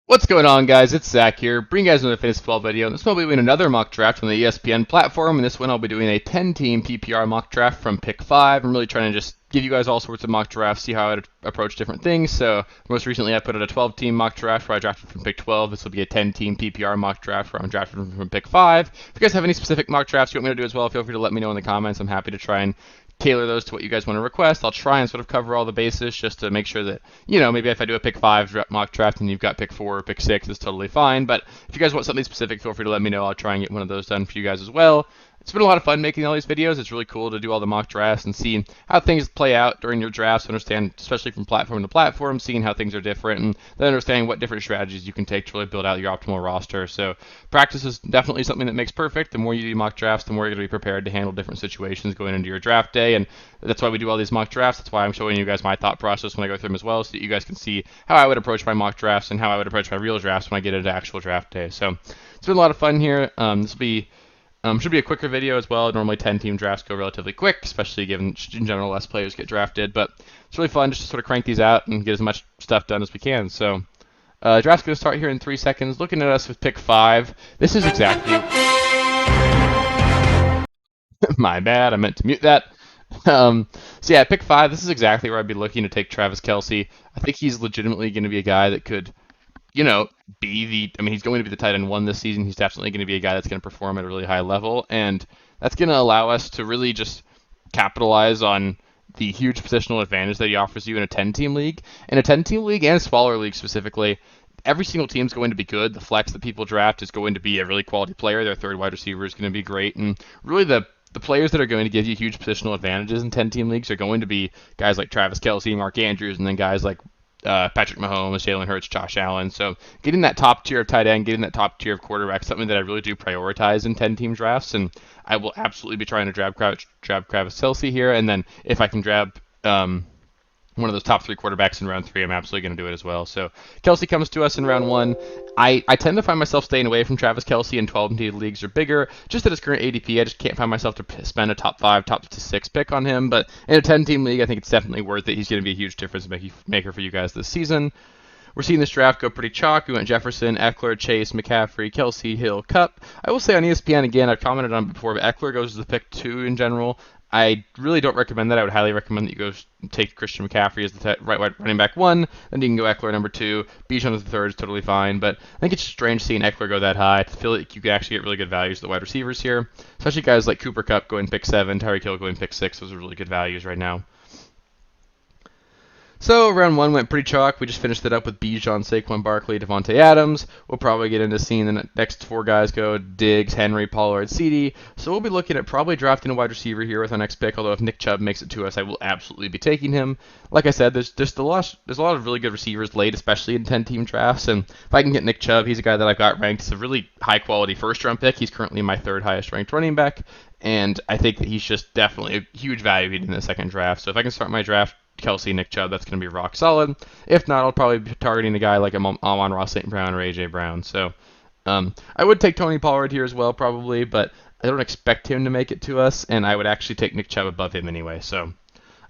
What's going on, guys? It's Zach here, bringing you guys another fantasy football video. This one I'll be doing another mock draft on the ESPN platform, and this one I'll be doing a 10-team PPR mock draft from pick 5. I'm really trying to just give you guys all sorts of mock drafts, see how I would approach different things. So most recently I put out a 12-team mock draft where I drafted from pick 12. This will be a 10-team PPR mock draft where I'm drafting from pick 5. If you guys have any specific mock drafts you want me to do as well, feel free to let me know in the comments. I'm happy to try and tailor those to what you guys want to request. I'll try and sort of cover all the bases just to make sure that, maybe if I do a pick 5 mock draft and you've got pick 4 or pick 6, it's totally fine. But if you guys want something specific, feel free to let me know. I'll try and get one of those done for you guys as well. It's been a lot of fun making all these videos. It's really cool to do all the mock drafts and see how things play out during your drafts, understand, especially from platform to platform, seeing how things are different, and then understanding what different strategies you can take to really build out your optimal roster. So practice is definitely something that makes perfect. The more you do mock drafts, the more you're going to be prepared to handle different situations going into your draft day, and that's why we do all these mock drafts. That's why I'm showing you guys my thought process when I go through them as well, so that you guys can see how I would approach my mock drafts and how I would approach my real drafts when I get into actual draft day. So it's been a lot of fun here. This will be should be a quicker video as well. Normally 10-team drafts go relatively quick, especially given in general less players get drafted. But it's really fun just to sort of crank these out and get as much stuff done as we can. So draft's going to start here in 3 seconds. Looking at us with pick 5. This is exactly... My bad, I meant to mute that. So yeah, pick 5. This is exactly where I'd be looking to take Travis Kelce. I think he's legitimately going to be a guy that could he's going to be the tight end 1 this season. He's definitely going to be a guy that's going to perform at a really high level, and that's going to allow us to really just capitalize on the huge positional advantage that he offers you in a 10-team league. In a 10-team league and smaller league specifically, every single team is going to be good. The flex that people draft is going to be a really quality player. Their third wide receiver is going to be great, and really the players that are going to give you huge positional advantages in 10-team leagues are going to be guys like Travis Kelce, Mark Andrews, and then guys like Patrick Mahomes, Jalen Hurts, Josh Allen. So getting that top tier of tight end, getting that top tier of quarterback, something that I really do prioritize in 10-team drafts, and I will absolutely be trying to grab Travis Kelce here, and then if I can grab one of those top 3 quarterbacks in round 3, I'm absolutely going to do it as well. So Kelce comes to us in round 1. I tend to find myself staying away from Travis Kelce in 12-team leagues or bigger. Just at his current ADP, I just can't find myself to spend a top 5, top 6 pick on him. But in a 10-team league, I think it's definitely worth it. He's going to be a huge difference maker for you guys this season. We're seeing this draft go pretty chalk. We went Jefferson, Eckler, Chase, McCaffrey, Kelce, Hill, Kupp. I will say on ESPN, again, I've commented on it before, but Eckler goes as the pick 2 in general. I really don't recommend that. I would highly recommend that you go take Christian McCaffrey as the running back 1. Then you can go Eckler number 2. Bijan as the 3rd is totally fine. But I think it's strange seeing Eckler go that high. I feel like you can actually get really good values of the wide receivers here, especially guys like Cooper Kupp going pick 7, Tyreek Hill going pick 6. Those are really good values right now. So round 1 went pretty chalk. We just finished it up with Bijan, Saquon Barkley, Devontae Adams. We'll probably get into seeing the next 4 guys go: Diggs, Henry, Pollard, CD. So we'll be looking at probably drafting a wide receiver here with our next pick. Although if Nick Chubb makes it to us, I will absolutely be taking him. Like I said, there's a lot of really good receivers late, especially in 10-team drafts. And if I can get Nick Chubb, he's a guy that I've got ranked as a really high-quality first-round pick. He's currently my 3rd highest-ranked running back, and I think that he's just definitely a huge value in the second draft. So if I can start my draft Kelce, Nick Chubb, that's going to be rock solid. If not, I'll probably be targeting a guy like Amon-Ra St. Brown or A.J. Brown. So I would take Tony Pollard here as well, probably, but I don't expect him to make it to us, and I would actually take Nick Chubb above him anyway. So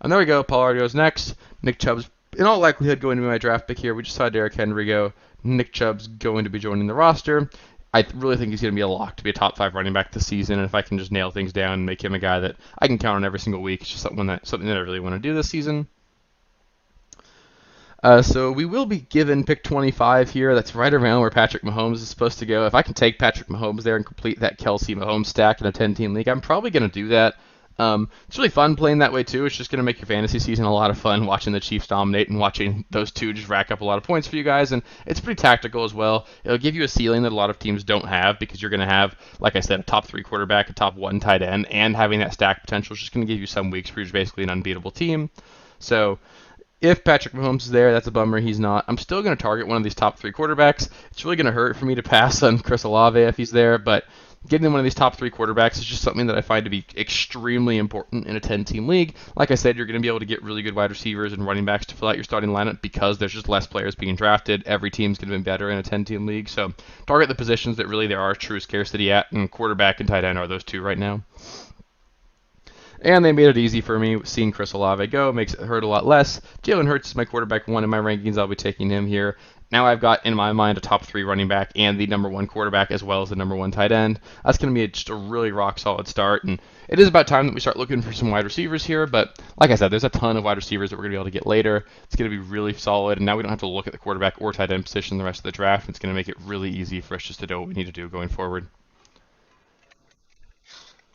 there we go. Pollard goes next. Nick Chubb's in all likelihood going to be my draft pick here. We just saw Derrick Henry go. Nick Chubb's going to be joining the roster. I really think he's going to be a lock to be a top 5 running back this season, and if I can just nail things down and make him a guy that I can count on every single week, it's just something that I really want to do this season. So we will be given pick 25 here. That's right around where Patrick Mahomes is supposed to go. If I can take Patrick Mahomes there and complete that Kelce-Mahomes stack in a 10-team league, I'm probably going to do that. It's really fun playing that way too. It's just going to make your fantasy season a lot of fun, watching the Chiefs dominate and watching those 2 just rack up a lot of points for you guys. And it's pretty tactical as well. It'll give you a ceiling that a lot of teams don't have, because you're going to have, like I said, a top 3 quarterback, a top 1 tight end, and having that stack potential is just going to give you some weeks where you're basically an unbeatable team. So if Patrick Mahomes is there, that's a bummer. He's not. I'm still going to target one of these top 3 quarterbacks. It's really going to hurt for me to pass on Chris Olave if he's there, but getting one of these top 3 quarterbacks is just something that I find to be extremely important in a 10-team league. Like I said, you're going to be able to get really good wide receivers and running backs to fill out your starting lineup because there's just less players being drafted. Every team's going to be better in a 10-team league. So target the positions that really there are true scarcity at, and quarterback and tight end are those 2 right now. And they made it easy for me. Seeing Chris Olave go makes it hurt a lot less. Jalen Hurts is my quarterback one in my rankings. I'll be taking him here. Now I've got in my mind a top three running back and the number one quarterback as well as the number one tight end. That's going to be just a really rock solid start. And it is about time that we start looking for some wide receivers here. But like I said, there's a ton of wide receivers that we're going to be able to get later. It's going to be really solid. And now we don't have to look at the quarterback or tight end position the rest of the draft. It's going to make it really easy for us just to know what we need to do going forward.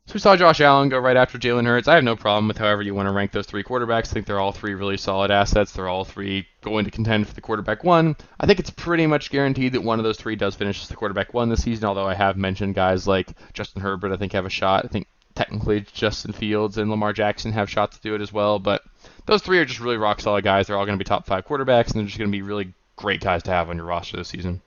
So we saw Josh Allen go right after Jalen Hurts. I have no problem with however you want to rank those three quarterbacks. I think they're all three really solid assets. They're all three going to contend for the quarterback one. I think it's pretty much guaranteed that one of those three does finish as the quarterback one this season, although I have mentioned guys like Justin Herbert I think have a shot. I think technically Justin Fields and Lamar Jackson have shots to do it as well, but those three are just really rock solid guys. They're all going to be top five quarterbacks, and they're just going to be really great guys to have on your roster this season.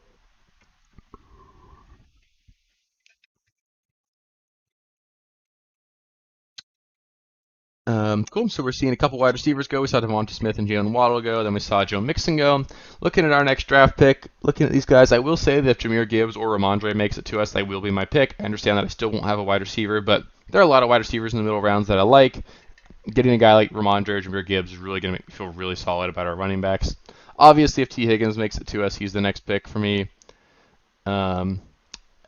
Cool. So we're seeing a couple wide receivers go. We saw Devonta Smith and Jalen Waddle go. Then we saw Joe Mixon go. Looking at our next draft pick, looking at these guys, I will say that if Jahmyr Gibbs or Ramondre makes it to us, they will be my pick. I understand that I still won't have a wide receiver, but there are a lot of wide receivers in the middle rounds that I like. Getting a guy like Ramondre or Jahmyr Gibbs is really going to make me feel really solid about our running backs. Obviously, if T. Higgins makes it to us, he's the next pick for me. Um,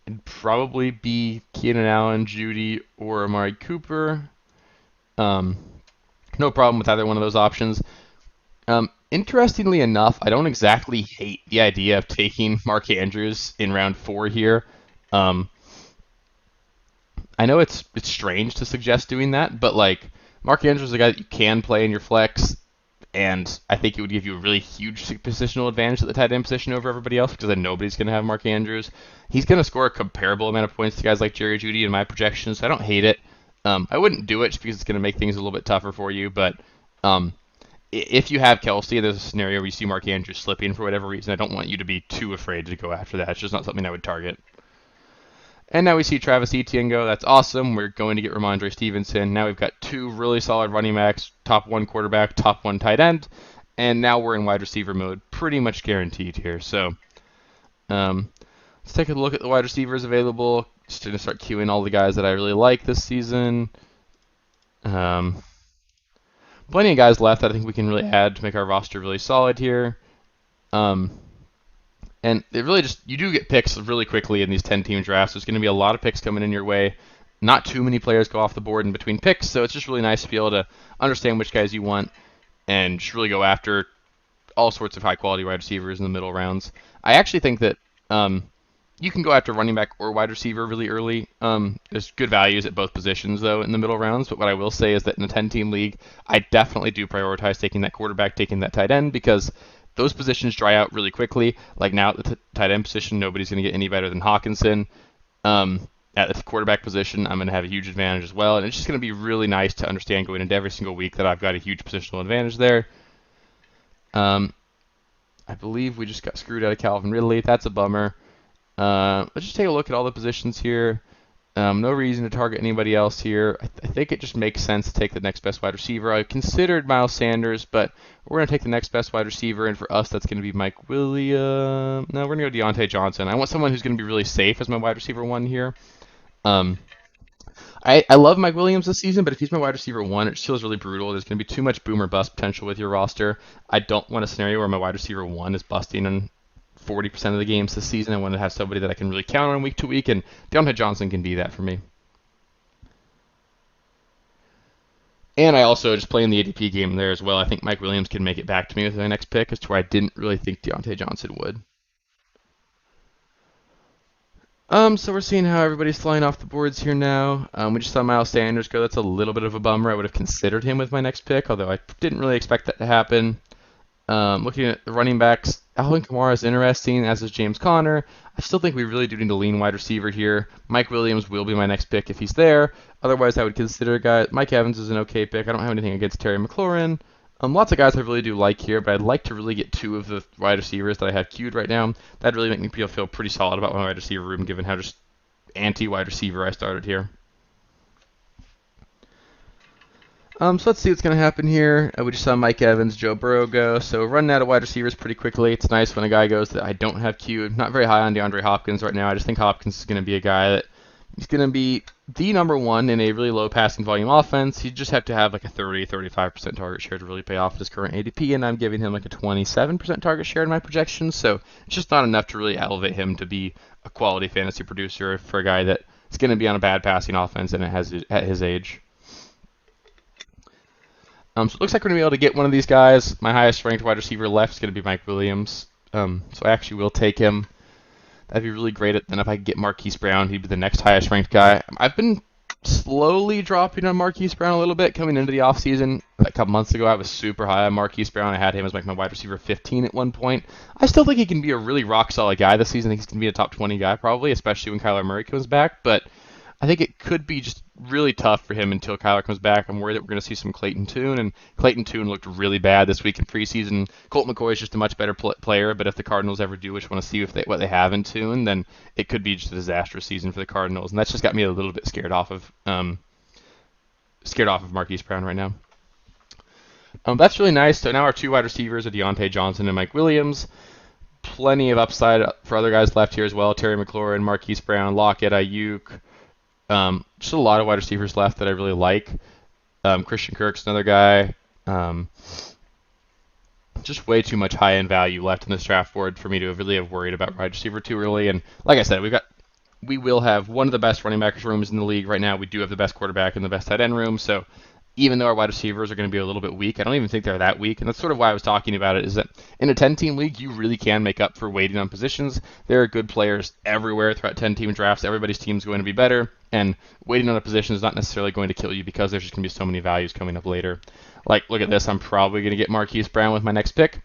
It'd probably be Keenan Allen, Judy, or Amari Cooper. Um, no problem with either one of those options. Interestingly enough, I don't exactly hate the idea of taking Mark Andrews in round four here. Um, I know it's strange to suggest doing that, but like Mark Andrews is a guy that you can play in your flex, and I think it would give you a really huge positional advantage at the tight end position over everybody else because then nobody's going to have Mark Andrews. He's going to score a comparable amount of points to guys like Jerry Jeudy in my projections, so I don't hate it. I wouldn't do it just because it's going to make things a little bit tougher for you, but um, if you have Kelsey, there's a scenario where you see Mark Andrews slipping for whatever reason. I don't want you to be too afraid to go after that. It's just not something I would target. And now we see Travis Etienne go. That's awesome. We're going to get Ramondre Stevenson. Now we've got two really solid running backs, top one quarterback, top one tight end, and now we're in wide receiver mode, pretty much guaranteed here. So let's take a look at the wide receivers available. Just going to start queuing all the guys that I really like this season. Um, Plenty of guys left that I think we can really add to make our roster really solid here. Um, and it really just, you do get picks really quickly in these 10-team drafts. There's going to be a lot of picks coming in your way. Not too many players go off the board in between picks, so it's just really nice to be able to understand which guys you want and just really go after all sorts of high-quality wide receivers in the middle rounds. I actually think that you can go after running back or wide receiver really early. There's good values at both positions, though, in the middle rounds. But what I will say is that in a 10-team league, I definitely do prioritize taking that quarterback, taking that tight end, because those positions dry out really quickly. Like now at the tight end position, nobody's going to get any better than Hawkinson. At the quarterback position, I'm going to have a huge advantage as well. And it's just going to be really nice to understand going into every single week that I've got a huge positional advantage there. I believe we just got screwed out of Calvin Ridley. That's a bummer. Let's just take a look at all the positions here. No reason to target anybody else here. I think it just makes sense to take the next best wide receiver. I considered Miles Sanders, but we're going to take the next best wide receiver, and for us, that's going to be Mike Williams. No, we're going to go Deontay Johnson. I want someone who's going to be really safe as my wide receiver one here. I love Mike Williams this season, but if he's my wide receiver one, it just feels really brutal. There's going to be too much boom or bust potential with your roster. I don't want a scenario where my wide receiver one is busting in 40% of the games this season. I want to have somebody that I can really count on week to week, and Deontay Johnson can be that for me. And I also, just playing the ADP game there as well, I think Mike Williams can make it back to me with my next pick, as to where I didn't really think Deontay Johnson would. So we're seeing how everybody's flying off the boards here now. We just saw Miles Sanders go. That's a little bit of a bummer. I would have considered him with my next pick, although I didn't really expect that to happen. Looking at the running backs, Alvin Kamara is interesting, as is James Conner. I still think we really do need to lean wide receiver here. Mike Williams will be my next pick if he's there. Otherwise, I would consider a guy. Mike Evans is an okay pick. I don't have anything against Terry McLaurin. Lots of guys I really do like here, but I'd like to really get two of the wide receivers that I have queued right now. That'd really make me feel pretty solid about my wide receiver room, given how just anti-wide receiver I started here. So let's see what's going to happen here. We just saw Mike Evans, Joe Burrow go. So running out of wide receivers pretty quickly. It's nice when a guy goes that I don't have queued. Not very high on DeAndre Hopkins right now. I just think Hopkins is going to be a guy that he's going to be the number one in a really low passing volume offense. He'd just have to have like a 35% target share to really pay off his current ADP, and I'm giving him like a 27% target share in my projections. So it's just not enough to really elevate him to be a quality fantasy producer for a guy that is going to be on a bad passing offense and it has at his age. So it looks like we're going to be able to get one of these guys. My highest ranked wide receiver left is going to be Mike Williams. So I actually will take him. That'd be really great. Then if I could get Marquise Brown, he'd be the next highest ranked guy. I've been slowly dropping on Marquise Brown a little bit coming into the offseason. A couple months ago, I was super high on Marquise Brown. I had him as like my wide receiver 15 at one point. I still think he can be a really rock solid guy this season. I think he's going to be a top 20 guy probably, especially when Kyler Murray comes back. But I think it could be just really tough for him until Kyler comes back. I'm worried that we're going to see some Clayton Tune, and Clayton Tune looked really bad this week in preseason. Colt McCoy is just a much better player, but if the Cardinals ever do, which want to see what they have in Tune, then it could be just a disastrous season for the Cardinals, and that's just got me a little bit scared off of Marquise Brown right now. That's really nice. So now our two wide receivers are Deontay Johnson and Mike Williams. Plenty of upside for other guys left here as well. Terry McLaurin, Marquise Brown, Lockett, Ayuk. Just a lot of wide receivers left that I really like. Christian Kirk's another guy. Just way too much high-end value left in this draft board for me to really have worried about wide receiver too early. And like I said, we will have one of the best running back rooms in the league right now. We do have the best quarterback and the best tight end room. So even though our wide receivers are going to be a little bit weak, I don't even think they're that weak. And that's sort of why I was talking about it, is that in a 10-team league, you really can make up for waiting on positions. There are good players everywhere throughout 10-team drafts. Everybody's team is going to be better. And waiting on a position is not necessarily going to kill you because there's just going to be so many values coming up later. Like, look at this. I'm probably going to get Marquise Brown with my next pick.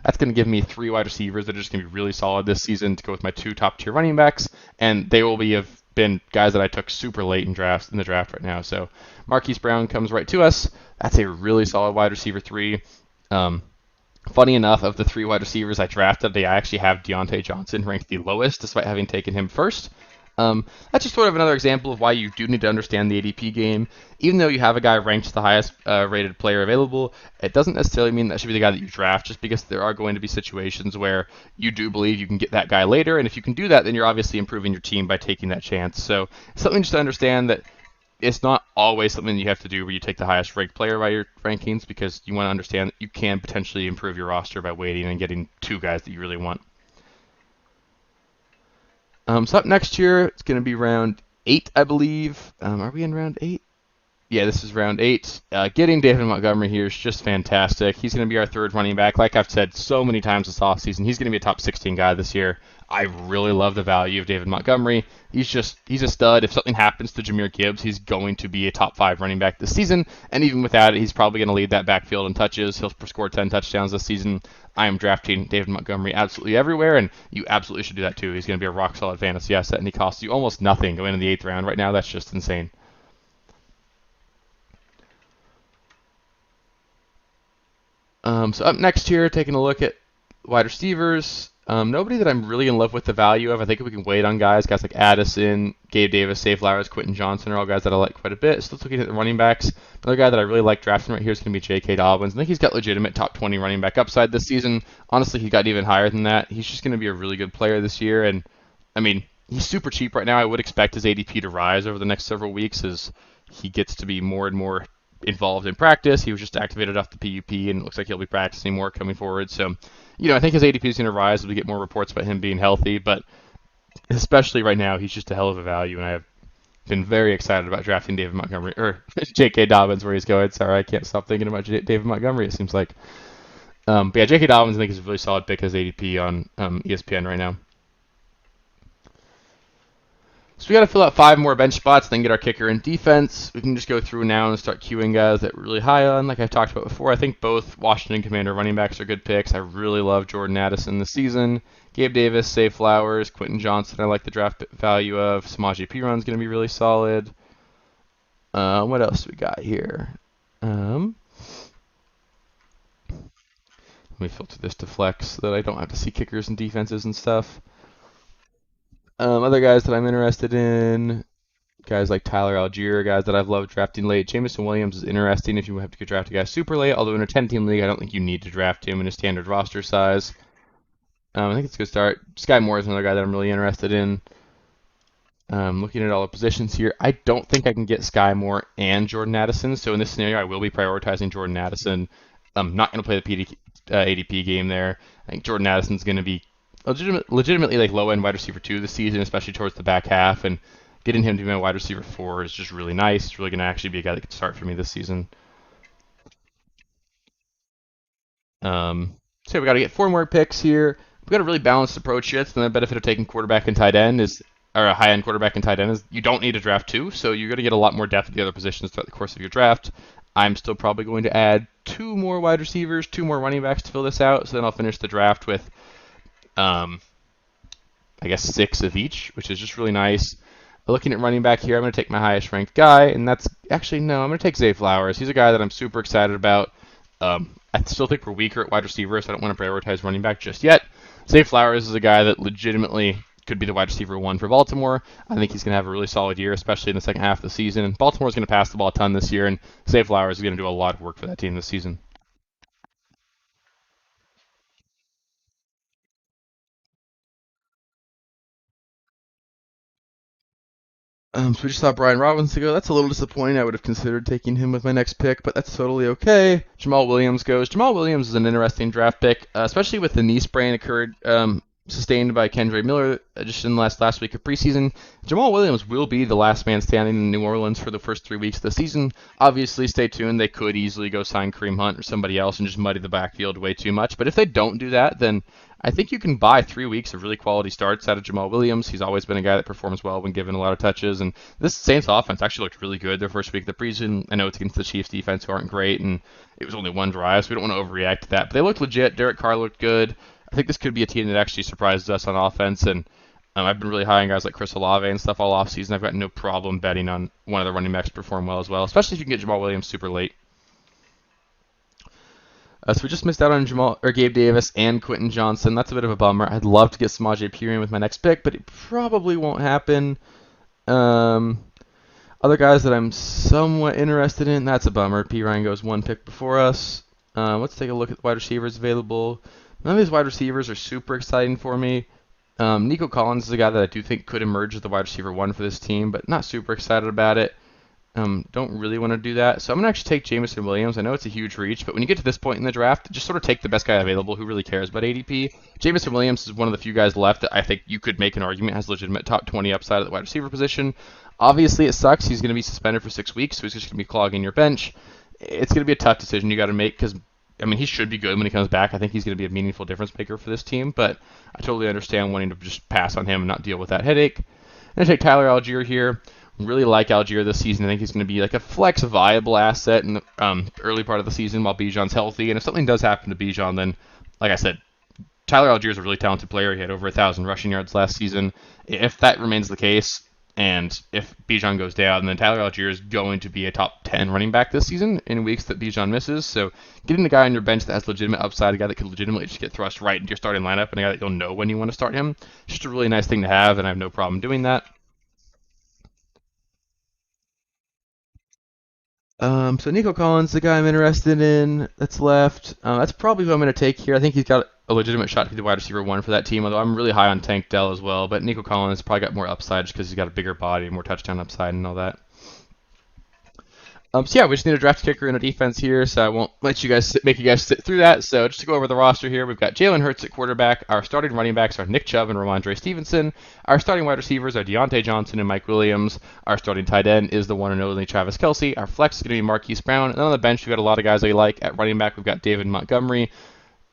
That's going to give me three wide receivers that are just going to be really solid this season to go with my two top-tier running backs. And they will have been guys that I took super late in the draft right now. So Marquise Brown comes right to us. That's a really solid wide receiver three. Funny enough, of the three wide receivers I drafted, I actually have Deontay Johnson ranked the lowest, despite having taken him first. That's just sort of another example of why you do need to understand the ADP game. Even though you have a guy ranked the highest rated player available, it doesn't necessarily mean that should be the guy that you draft, just because there are going to be situations where you do believe you can get that guy later. And if you can do that, then you're obviously improving your team by taking that chance. So something just to understand that it's not always something you have to do where you take the highest ranked player by your rankings, because you want to understand that you can potentially improve your roster by waiting and getting two guys that you really want. So up next year, it's going to be round 8, I believe. Are we in round 8? Yeah, this is round 8. Getting David Montgomery here is just fantastic. He's going to be our third running back. Like I've said so many times this offseason, he's going to be a top 16 guy this year. I really love the value of David Montgomery. He's a stud. If something happens to Jahmyr Gibbs, he's going to be a top 5 running back this season. And even without it, he's probably going to lead that backfield in touches. He'll score 10 touchdowns this season. I am drafting David Montgomery absolutely everywhere, and you absolutely should do that too. He's going to be a rock solid fantasy asset, and he costs you almost nothing going in the 8th round right now. That's just insane. So up next here, taking a look at wide receivers. Nobody that I'm really in love with the value of. I think we can wait on guys like Addison, Gabe Davis, Zay Flowers, Quentin Johnson are all guys that I like quite a bit. Still looking at the running backs. Another guy that I really like drafting right here is going to be J.K. Dobbins. I think he's got legitimate top 20 running back upside this season. Honestly, he got even higher than that. He's just going to be a really good player this year. And, I mean, he's super cheap right now. I would expect his ADP to rise over the next several weeks as he gets to be more and more involved in practice. He was just activated off the PUP, and it looks like he'll be practicing more coming forward. So, I think his ADP is going to rise as we get more reports about him being healthy, but especially right now, he's just a hell of a value, and I have been very excited about drafting David Montgomery, or J.K. Dobbins, where he's going. Sorry, I can't stop thinking about David Montgomery, it seems like. But yeah, J.K. Dobbins, I think, is a really solid pick as ADP on ESPN right now. So we got to fill out 5 more bench spots, then get our kicker in defense. We can just go through now and start queuing guys that we're really high on. Like I've talked about before, I think both Washington Commander running backs are good picks. I really love Jordan Addison this season. Gabe Davis, Zay Flowers, Quentin Johnson, I like the draft value of. Samaje Perine is going to be really solid. What else do we got here? Let me filter this to flex so that I don't have to see kickers and defenses and stuff. Other guys that I'm interested in, guys like Tyler Algier, guys that I've loved drafting late. Jameson Williams is interesting if you have to draft a guy super late, although in a 10-team league, I don't think you need to draft him in a standard roster size. I think it's a good start. Sky Moore is another guy that I'm really interested in. Looking at all the positions here, I don't think I can get Sky Moore and Jordan Addison. So in this scenario, I will be prioritizing Jordan Addison. I'm not going to play the ADP game there. I think Jordan Addison's going to be legitimately like low end wide receiver 2 this season, especially towards the back half. And getting him to be my wide receiver 4 is just really nice. It's really going to actually be a guy that could start for me this season. So we got to get 4 more picks here. We've got a really balanced approach here. That's the benefit of taking quarterback and tight end is, or a high end quarterback and tight end is you don't need to draft 2, so you're going to get a lot more depth at the other positions throughout the course of your draft. I'm still probably going to add 2 more wide receivers, 2 more running backs to fill this out. So then I'll finish the draft with, um, I guess 6 of each, which is just really nice. Looking at running back here, I'm going to take my highest ranked guy, and that's actually no, I'm going to take Zay Flowers. He's a guy that I'm super excited about. I still think we're weaker at wide receiver, so I don't want to prioritize running back just yet. Zay Flowers is a guy that legitimately could be the wide receiver 1 for Baltimore. I think he's going to have a really solid year, especially in the second half of the season. And Baltimore's going to pass the ball a ton this year, and Zay Flowers is going to do a lot of work for that team this season. So we just saw Brian Robinson go. That's a little disappointing. I would have considered taking him with my next pick, but that's totally okay. Jamal Williams goes. Jamal Williams is an interesting draft pick, especially with the knee sprain occurred sustained by Kendre Miller just in the last week of preseason. Jamal Williams will be the last man standing in New Orleans for the first 3 weeks of the season. Obviously, stay tuned. They could easily go sign Kareem Hunt or somebody else and just muddy the backfield way too much. But if they don't do that, then I think you can buy 3 weeks of really quality starts out of Jamal Williams. He's always been a guy that performs well when given a lot of touches. And this Saints offense actually looked really good their first week of the preseason. I know it's against the Chiefs defense who aren't great, and it was only 1 drive, so we don't want to overreact to that. But they looked legit. Derek Carr looked good. I think this could be a team that actually surprises us on offense. And I've been really high on guys like Chris Olave and stuff all offseason. I've got no problem betting on one of the running backs to perform well as well, especially if you can get Jamal Williams super late. So we just missed out on Gabe Davis and Quentin Johnson. That's a bit of a bummer. I'd love to get Samaje Perine with my next pick, but it probably won't happen. Other guys that I'm somewhat interested in, that's a bummer. Perine goes 1 pick before us. Let's take a look at the wide receivers available. None of these wide receivers are super exciting for me. Nico Collins is a guy that I do think could emerge as the wide receiver 1 for this team, but not super excited about it. Don't really want to do that. So I'm going to actually take Jameson Williams. I know it's a huge reach, but when you get to this point in the draft, just sort of take the best guy available. Who really cares about ADP? Jameson Williams is one of the few guys left that I think you could make an argument has legitimate top 20 upside at the wide receiver position. Obviously, it sucks. He's going to be suspended for 6 weeks, so he's just going to be clogging your bench. It's going to be a tough decision you got to make because, I mean, he should be good when he comes back. I think he's going to be a meaningful difference maker for this team, but I totally understand wanting to just pass on him and not deal with that headache. I'm going to take Tyler Algier here. Really like Algier this season. I think he's going to be like a flex viable asset in the early part of the season while Bijan's healthy. And if something does happen to Bijan, then, like I said, Tyler Algier is a really talented player. He had over 1,000 rushing yards last season. If that remains the case, and if Bijan goes down, then Tyler Algier is going to be a top 10 running back this season in weeks that Bijan misses. So getting a guy on your bench that has legitimate upside, a guy that could legitimately just get thrust right into your starting lineup, and a guy that you'll know when you want to start him, just a really nice thing to have, and I have no problem doing that. So Nico Collins, the guy I'm interested in, that's left. That's probably who I'm going to take here. I think he's got a legitimate shot to be the wide receiver 1 for that team, although I'm really high on Tank Dell as well. But Nico Collins probably got more upside just because he's got a bigger body, more touchdown upside, and all that. So yeah, we just need a draft kicker and a defense here, so I won't make you guys sit through that. So just to go over the roster here, we've got Jalen Hurts at quarterback. Our starting running backs are Nick Chubb and Ramondre Stevenson. Our starting wide receivers are Deontay Johnson and Mike Williams. Our starting tight end is the one and only Travis Kelce. Our flex is going to be Marquise Brown. And on the bench, we've got a lot of guys we like. At running back, we've got David Montgomery,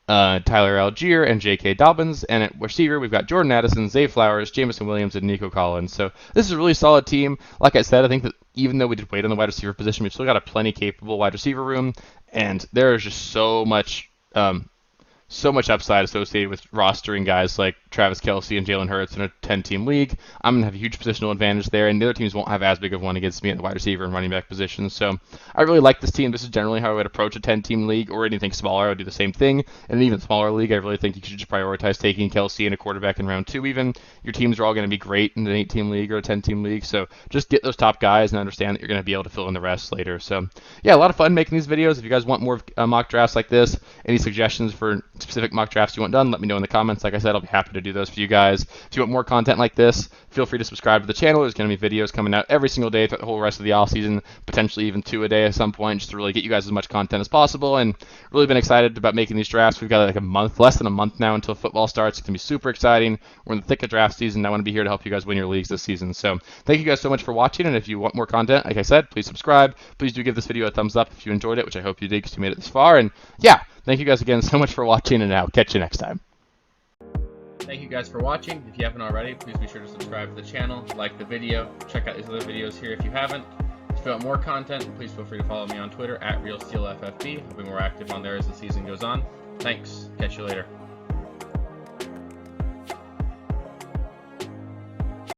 Tyler Algier, and J.K. Dobbins. And at receiver, we've got Jordan Addison, Zay Flowers, Jameson Williams, and Nico Collins. So this is a really solid team. Like I said, I think that even though we did wait on the wide receiver position, we've still got a plenty capable wide receiver room, and there is just so much upside associated with rostering guys like Travis Kelce and Jalen Hurts in a 10-team league. I'm going to have a huge positional advantage there, and the other teams won't have as big of one against me at the wide receiver and running back positions. So I really like this team. This is generally how I would approach a 10-team league or anything smaller. I would do the same thing. In an even smaller league, I really think you should just prioritize taking Kelce and a quarterback in round 2 even. Your teams are all going to be great in an 8-team league or a 10-team league, so just get those top guys and understand that you're going to be able to fill in the rest later. So yeah, a lot of fun making these videos. If you guys want more mock drafts like this, any suggestions for specific mock drafts you want done, let me know in the comments. Like I said, I'll be happy to do those for you guys. If you want more content like this, feel free to subscribe to the channel. There's going to be videos coming out every single day throughout the whole rest of the off season, potentially even 2 a day at some point, just to really get you guys as much content as possible. And really been excited about making these drafts. We've got like a month, less than a month now until football starts. It's going to be super exciting. We're in the thick of draft season. I want to be here to help you guys win your leagues this season. So thank you guys so much for watching. And if you want more content, like I said, please subscribe. Please do give this video a thumbs up if you enjoyed it, which I hope you did because you made it this far. And yeah, thank you guys again so much for watching, and I'll catch you next time. Thank you guys for watching. If you haven't already, please be sure to subscribe to the channel, like the video, check out these other videos here if you haven't. If you want more content, please feel free to follow me on Twitter at RealSteelFFB. I'll be more active on there as the season goes on. Thanks. Catch you later.